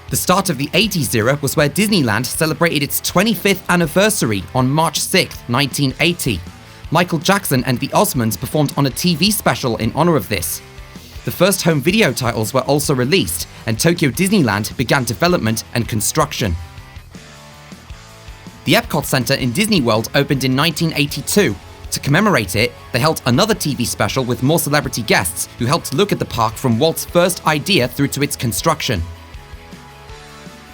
The start of the 80s era was where Disneyland celebrated its 25th anniversary on March 6, 1980. Michael Jackson and the Osmonds performed on a TV special in honor of this. The first home video titles were also released, and Tokyo Disneyland began development and construction. The Epcot Center in Disney World opened in 1982. To commemorate it, they held another TV special with more celebrity guests who helped look at the park from Walt's first idea through to its construction.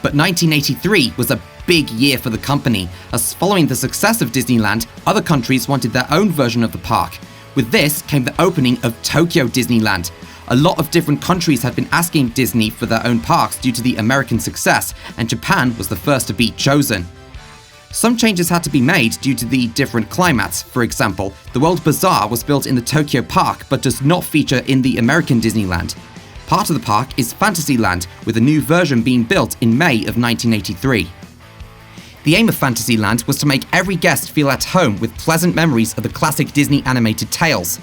But 1983 was a big year for the company, as following the success of Disneyland, other countries wanted their own version of the park. With this came the opening of Tokyo Disneyland. A lot of different countries had been asking Disney for their own parks due to the American success, and Japan was the first to be chosen. Some changes had to be made due to the different climates. For example, the World Bazaar was built in the Tokyo Park but does not feature in the American Disneyland. Part of the park is Fantasyland, with a new version being built in May of 1983. The aim of Fantasyland was to make every guest feel at home with pleasant memories of the classic Disney animated tales.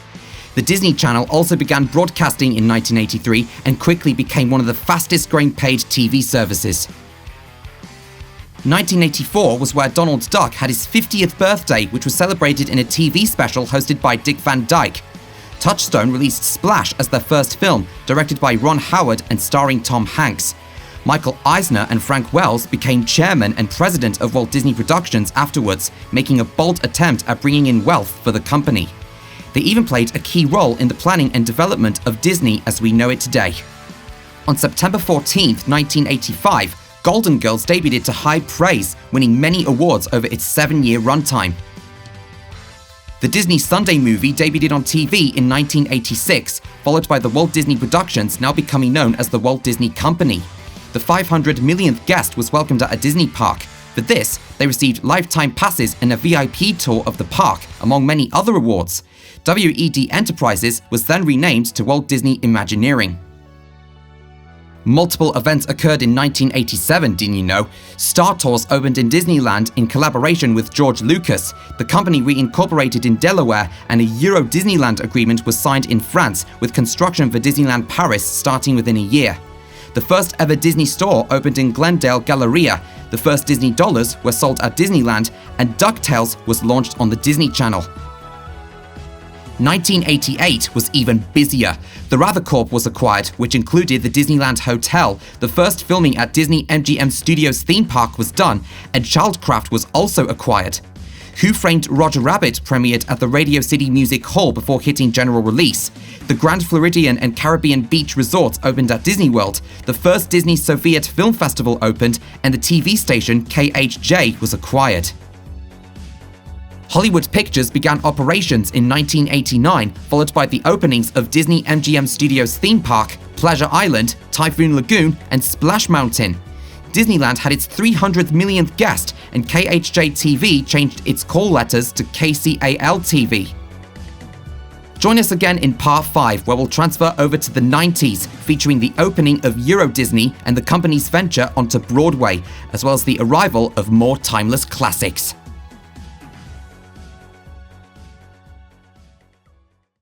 The Disney Channel also began broadcasting in 1983 and quickly became one of the fastest growing paid TV services. 1984 was where Donald Duck had his 50th birthday, which was celebrated in a TV special hosted by Dick Van Dyke. Touchstone released Splash as their first film, directed by Ron Howard and starring Tom Hanks. Michael Eisner and Frank Wells became chairman and president of Walt Disney Productions afterwards, making a bold attempt at bringing in wealth for the company. They even played a key role in the planning and development of Disney as we know it today. On September 14, 1985, Golden Girls debuted to high praise, winning many awards over its 7-year runtime. The Disney Sunday movie debuted on TV in 1986, followed by the Walt Disney Productions, now becoming known as the Walt Disney Company. The 500 millionth guest was welcomed at a Disney park. For this, they received lifetime passes and a VIP tour of the park, among many other awards. WED Enterprises was then renamed to Walt Disney Imagineering. Multiple events occurred in 1987, didn't you know? Star Tours opened in Disneyland in collaboration with George Lucas. The company reincorporated in Delaware, and a Euro Disneyland agreement was signed in France, with construction for Disneyland Paris starting within a year. The first ever Disney store opened in Glendale Galleria. The first Disney dollars were sold at Disneyland, and DuckTales was launched on the Disney Channel. 1988 was even busier. The Rather Corp was acquired, which included the Disneyland Hotel. The first filming at Disney MGM Studios theme park was done, and Childcraft was also acquired. Who Framed Roger Rabbit premiered at the Radio City Music Hall before hitting general release. The Grand Floridian and Caribbean Beach Resorts opened at Disney World. The first Disney Soviet Film Festival opened, and the TV station KHJ was acquired. Hollywood Pictures began operations in 1989, followed by the openings of Disney MGM Studios theme park, Pleasure Island, Typhoon Lagoon, and Splash Mountain. Disneyland had its 300 millionth guest, and KHJ-TV changed its call letters to KCAL-TV. Join us again in Part 5, where we'll transfer over to the 90s, featuring the opening of Euro Disney and the company's venture onto Broadway, as well as the arrival of more timeless classics.